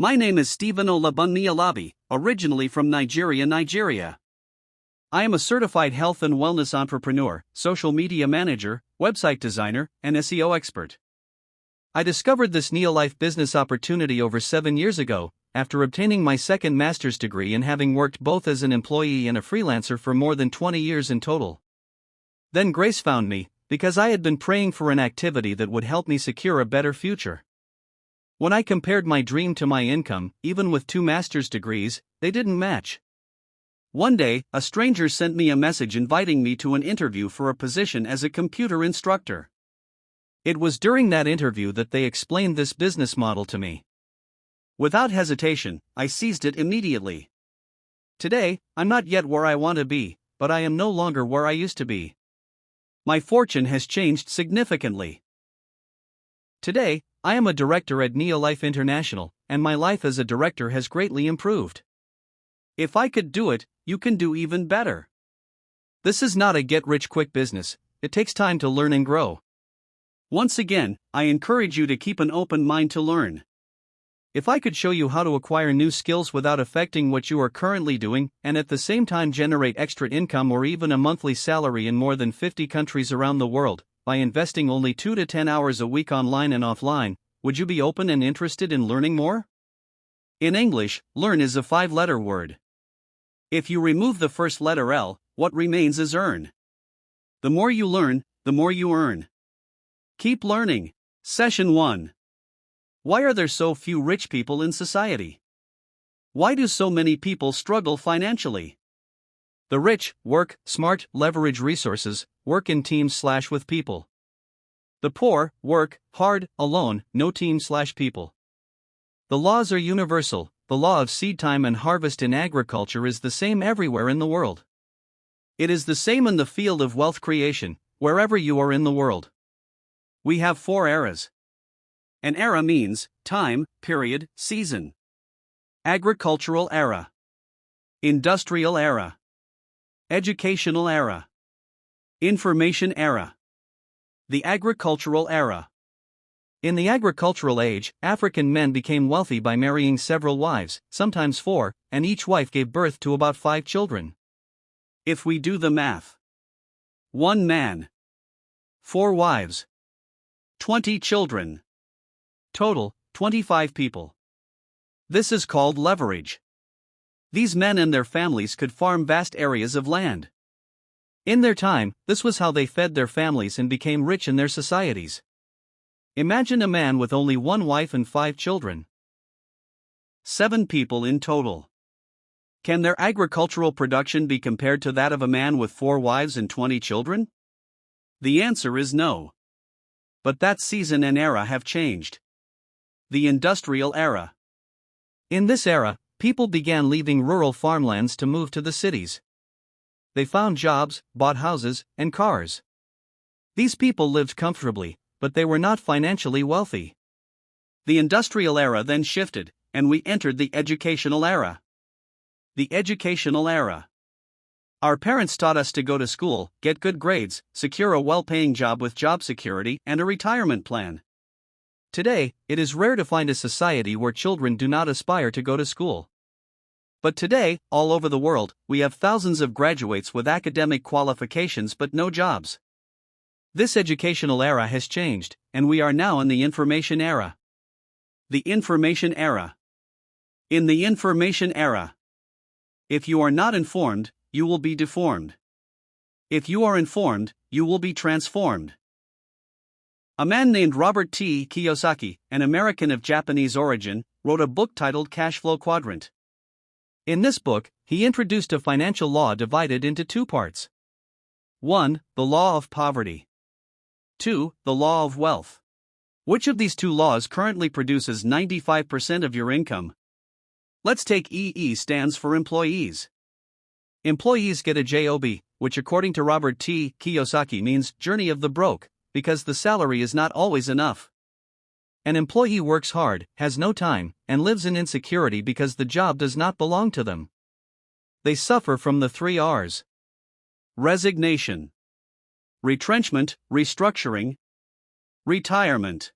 My name is Stephen Olabunmi, originally from Nigeria. I am a certified health and wellness entrepreneur, social media manager, website designer, and SEO expert. I discovered this NeoLife business opportunity over 7 years ago, after obtaining my second master's degree and having worked both as an employee and a freelancer for more than 20 years in total. Then grace found me, because I had been praying for an activity that would help me secure a better future. When I compared my dream to my income, even with 2 master's degrees, they didn't match. One day, a stranger sent me a message inviting me to an interview for a position as a computer instructor. It was during that interview that they explained this business model to me. Without hesitation, I seized it immediately. Today, I'm not yet where I want to be, but I am no longer where I used to be. My fortune has changed significantly. Today, I am a director at NeoLife International, and my life as a director has greatly improved. If I could do it, you can do even better. This is not a get-rich-quick business, it takes time to learn and grow. Once again, I encourage you to keep an open mind to learn. If I could show you how to acquire new skills without affecting what you are currently doing, and at the same time generate extra income or even a monthly salary in more than 50 countries around the world, by investing only 2 to 10 hours a week online and offline, would you be open and interested in learning more? In English, learn is a 5-letter word. If you remove the first letter L, what remains is earn. The more you learn, the more you earn. Keep learning. Session 1. Why are there so few rich people in society? Why do so many people struggle financially? The rich work smart, leverage resources, work in teams/with people. The poor work hard, alone, no team/people. The laws are universal. The law of seed time and harvest in agriculture is the same everywhere in the world. It is the same in the field of wealth creation, wherever you are in the world. We have 4 eras. An era means time, period, season. Agricultural era. Industrial era. Educational era. Information era. The agricultural era. In the agricultural age, African men became wealthy by marrying several wives, sometimes 4, and each wife gave birth to about 5 children. If we do the math: 1 man, 4 wives, 20 children. Total, 25 people. This is called leverage. These men and their families could farm vast areas of land. In their time, this was how they fed their families and became rich in their societies. Imagine a man with only 1 wife and 5 children. 7 people in total. Can their agricultural production be compared to that of a man with 4 wives and 20 children? The answer is no. But that season and era have changed. The industrial era. In this era, people began leaving rural farmlands to move to the cities. They found jobs, bought houses, and cars. These people lived comfortably, but they were not financially wealthy. The industrial era then shifted, and we entered the educational era. The educational era. Our parents taught us to go to school, get good grades, secure a well-paying job with job security and a retirement plan. Today, it is rare to find a society where children do not aspire to go to school. But today, all over the world, we have thousands of graduates with academic qualifications but no jobs. This educational era has changed, and we are now in the information era. The information era. In the information era, if you are not informed, you will be deformed. If you are informed, you will be transformed. A man named Robert T. Kiyosaki, an American of Japanese origin, wrote a book titled Cash Flow Quadrant. In this book, he introduced a financial law divided into 2 parts. 1. The law of poverty. 2. The law of wealth. Which of these 2 laws currently produces 95% of your income? Let's take EE stands for employees. Employees get a job, which according to Robert T. Kiyosaki means journey of the broke, because the salary is not always enough. An employee works hard, has no time, and lives in insecurity because the job does not belong to them. They suffer from the 3 R's. Resignation. Retrenchment, restructuring. Retirement.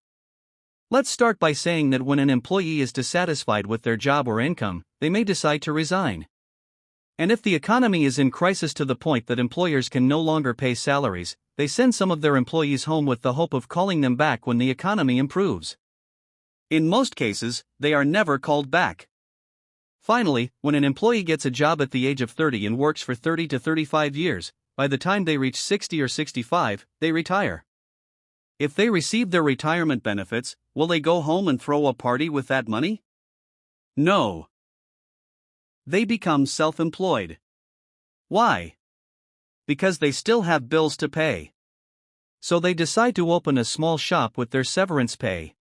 Let's start by saying that when an employee is dissatisfied with their job or income, they may decide to resign. And if the economy is in crisis to the point that employers can no longer pay salaries, they send some of their employees home with the hope of calling them back when the economy improves. In most cases, they are never called back. Finally, when an employee gets a job at the age of 30 and works for 30 to 35 years, by the time they reach 60 or 65, they retire. If they receive their retirement benefits, will they go home and throw a party with that money? No. They become self-employed. Why? Because they still have bills to pay. So they decide to open a small shop with their severance pay.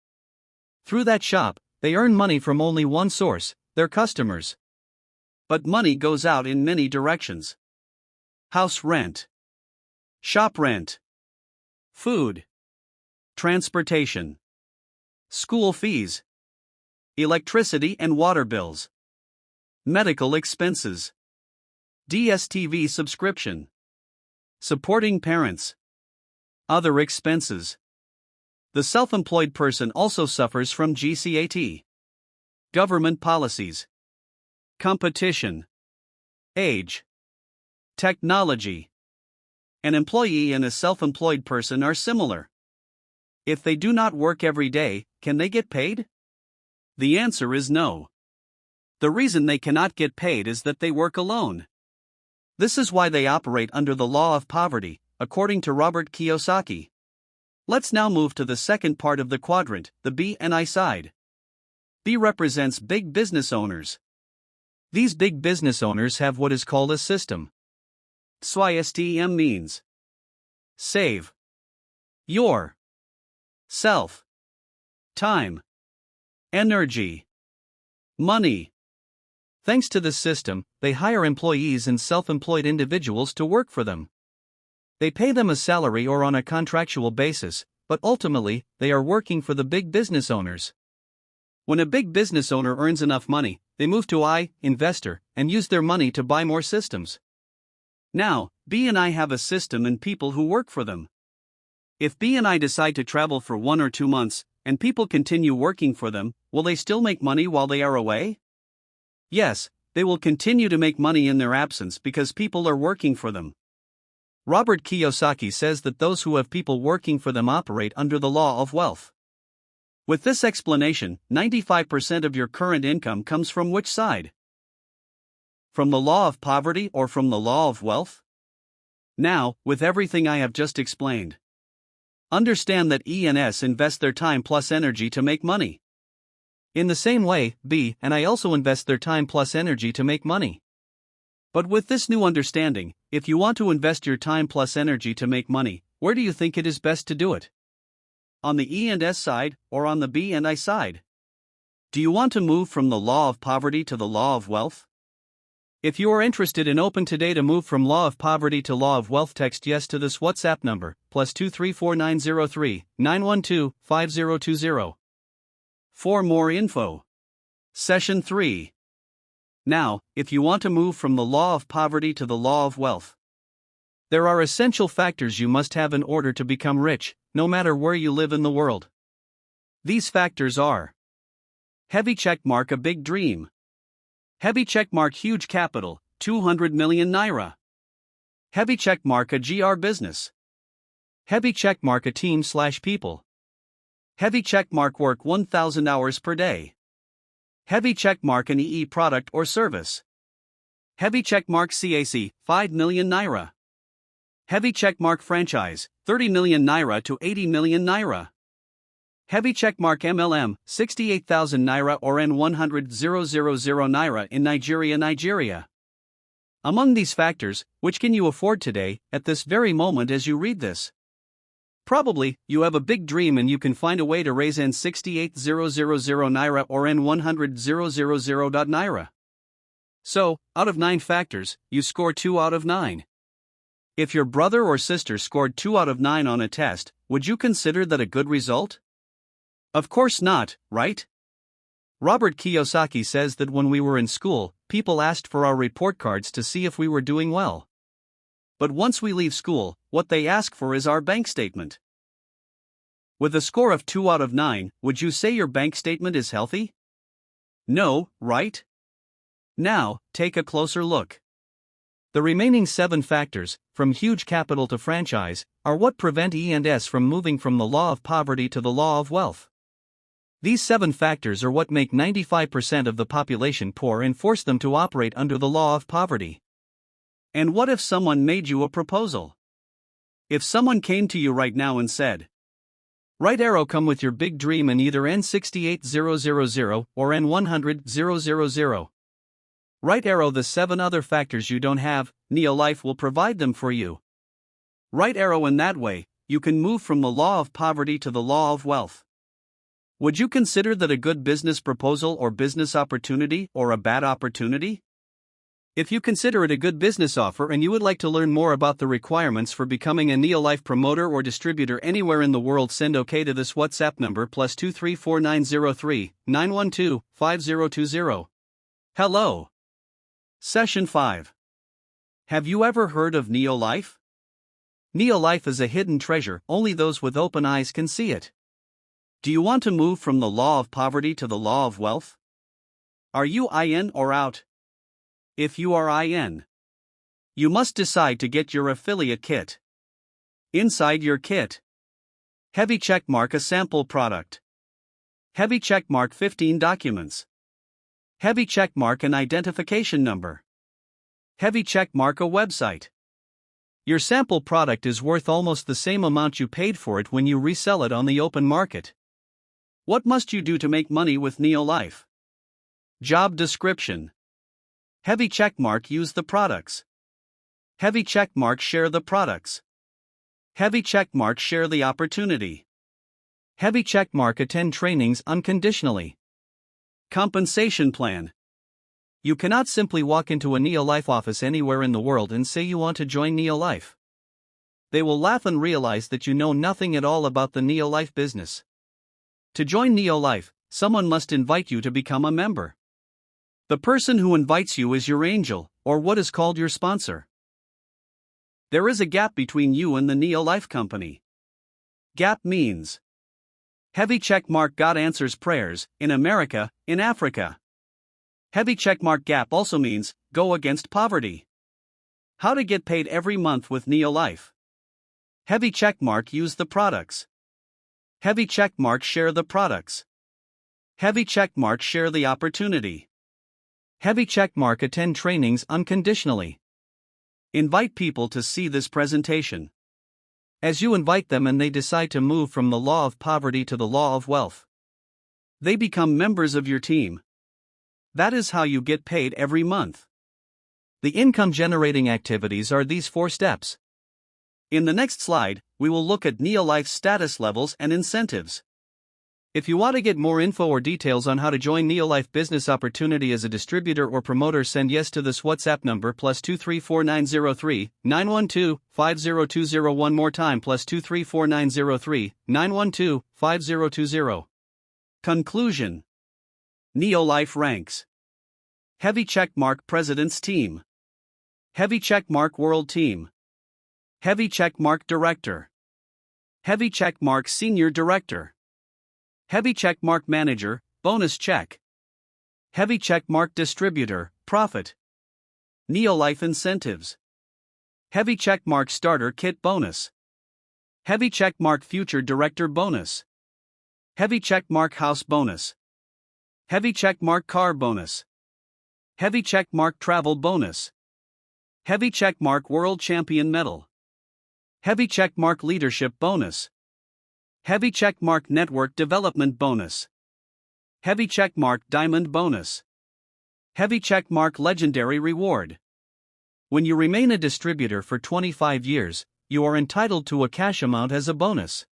Through that shop, they earn money from only one source, their customers. But money goes out in many directions. House rent, shop rent, food, transportation, school fees, electricity and water bills, medical expenses, DSTV subscription, supporting parents, other expenses. The self-employed person also suffers from GCAT, government policies, competition, age, technology. An employee and a self-employed person are similar. If they do not work every day, can they get paid? The answer is no. The reason they cannot get paid is that they work alone. This is why they operate under the law of poverty, according to Robert Kiyosaki. Let's now move to the second part of the quadrant, the B and I side. B represents big business owners. These big business owners have what is called a system. SYSTM means save your self, time, energy, money. Thanks to this system, they hire employees and self-employed individuals to work for them. They pay them a salary or on a contractual basis, but ultimately, they are working for the big business owners. When a big business owner earns enough money, they move to I, investor, and use their money to buy more systems. Now, B and I have a system and people who work for them. If B and I decide to travel for 1 or 2 months, and people continue working for them, will they still make money while they are away? Yes, they will continue to make money in their absence because people are working for them. Robert Kiyosaki says that those who have people working for them operate under the law of wealth. With this explanation, 95% of your current income comes from which side? From the law of poverty or from the law of wealth? Now, with everything I have just explained, understand that E and S invest their time plus energy to make money. In the same way, B and I also invest their time plus energy to make money. But with this new understanding, if you want to invest your time plus energy to make money, where do you think it is best to do it? On the E and S side, or on the B and I side? Do you want to move from the law of poverty to the law of wealth? If you are interested and open today to move from law of poverty to law of wealth, text yes to this WhatsApp number, +234903912 5020. For more info. Session 3. Now, if you want to move from the law of poverty to the law of wealth, there are essential factors you must have in order to become rich, no matter where you live in the world. These factors are: heavy checkmark, a big dream. Heavy checkmark, huge capital, 200 million naira. Heavy checkmark, a GR business. Heavy checkmark, a team/people. Heavy checkmark, work 1,000 hours per day. Heavy checkmark, an EE product or service. Heavy checkmark, CAC, 5 million naira. Heavy checkmark, franchise, 30 million naira to 80 million naira. Heavy checkmark, MLM, 68,000 naira or N100,000 naira in Nigeria. Among these factors, which can you afford today, at this very moment as you read this? Probably, you have a big dream and you can find a way to raise N68,000 naira or N100,000 naira. So, out of 9 factors, you score 2 out of 9. If your brother or sister scored 2 out of 9 on a test, would you consider that a good result? Of course not, right? Robert Kiyosaki says that when we were in school, people asked for our report cards to see if we were doing well. But once we leave school, what they ask for is our bank statement. With a score of 2 out of 9, would you say your bank statement is healthy? No, right? Now, take a closer look. The remaining 7 factors, from huge capital to franchise, are what prevent E&S from moving from the law of poverty to the law of wealth. These 7 factors are what make 95% of the population poor and force them to operate under the law of poverty. And what if someone made you a proposal? If someone came to you right now and said, "Right arrow, come with your big dream in either N68000 or N100,000. Right arrow, the 7 other factors you don't have, NeoLife will provide them for you. Right arrow, in that way, you can move from the law of poverty to the law of wealth." Would you consider that a good business proposal or business opportunity or a bad opportunity? If you consider it a good business offer and you would like to learn more about the requirements for becoming a NeoLife promoter or distributor anywhere in the world, send OK to this WhatsApp number +23 4903 912 5020. Hello. Session 5. Have you ever heard of NeoLife? NeoLife is a hidden treasure, only those with open eyes can see it. Do you want to move from the law of poverty to the law of wealth? Are you in or out? If you are in, you must decide to get your affiliate kit. Inside your kit, heavy checkmark a sample product. Heavy checkmark 15 documents. Heavy checkmark an identification number. Heavy checkmark a website. Your sample product is worth almost the same amount you paid for it when you resell it on the open market. What must you do to make money with NeoLife? Job description. Heavy checkmark use the products. Heavy checkmark share the products. Heavy checkmark share the opportunity. Heavy checkmark attend trainings unconditionally. Compensation plan. You cannot simply walk into a NeoLife office anywhere in the world and say you want to join NeoLife. They will laugh and realize that you know nothing at all about the NeoLife business. To join NeoLife, someone must invite you to become a member. The person who invites you is your angel, or what is called your sponsor. There is a gap between you and the NeoLife company. Gap means heavy checkmark God answers prayers, in America, in Africa. Heavy checkmark gap also means go against poverty. How to get paid every month with NeoLife. Heavy checkmark use the products. Heavy checkmark share the products. Heavy checkmark share the opportunity. Heavy checkmark attend trainings unconditionally. Invite people to see this presentation. As you invite them and they decide to move from the law of poverty to the law of wealth, they become members of your team. That is how you get paid every month. The income generating activities are these 4 steps. In the next slide, we will look at NeoLife's status levels and incentives. If you want to get more info or details on how to join NeoLife business opportunity as a distributor or promoter, send yes to this WhatsApp number +23 4903 912 5020. One more time, +23 4903 912 5020. Conclusion. NeoLife ranks. Heavy checkmark President's Team. Heavy checkmark World Team. Heavy checkmark Director. Heavy checkmark Senior Director. Heavy checkmark Manager, bonus check. Heavy checkmark Distributor, profit. NeoLife incentives. Heavy checkmark Starter Kit bonus. Heavy checkmark Future Director bonus. Heavy checkmark House bonus. Heavy checkmark Car bonus. Heavy checkmark Travel bonus. Heavy checkmark World Champion medal. Heavy checkmark Leadership bonus. Heavy checkmark Network Development bonus. Heavy checkmark Diamond bonus. Heavy checkmark Legendary reward. When you remain a distributor for 25 years, you are entitled to a cash amount as a bonus.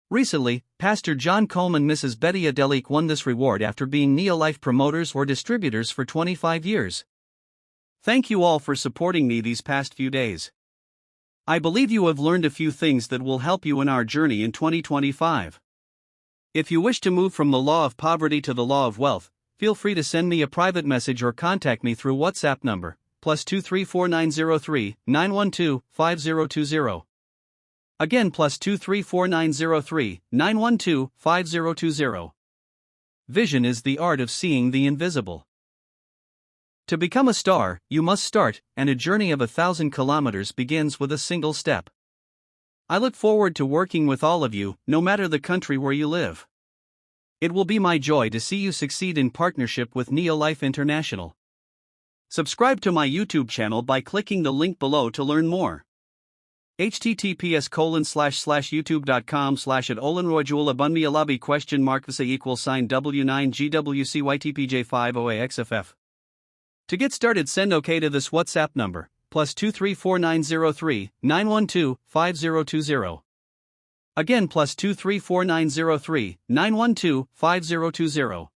Recently, Pastor John Coleman and Mrs. Betty Adelik won this reward after being NeoLife promoters or distributors for 25 years. Thank you all for supporting me these past few days. I believe you have learned a few things that will help you in our journey in 2025. If you wish to move from the law of poverty to the law of wealth, feel free to send me a private message or contact me through WhatsApp number +23 4903 912 5020. Again +234903912 5020. Vision is the art of seeing the invisible. To become a star, you must start, and a journey of 1,000 kilometers begins with a single step. I look forward to working with all of you, no matter the country where you live. It will be my joy to see you succeed in partnership with NeoLife International. Subscribe to my YouTube channel by clicking the link below to learn more. https://youtube.com/@olenroyjualabunmialabi $W9GWCYTPJ50AXFF. To get started, send OK to this WhatsApp number, +234903912 5020. Again +234903912 5020.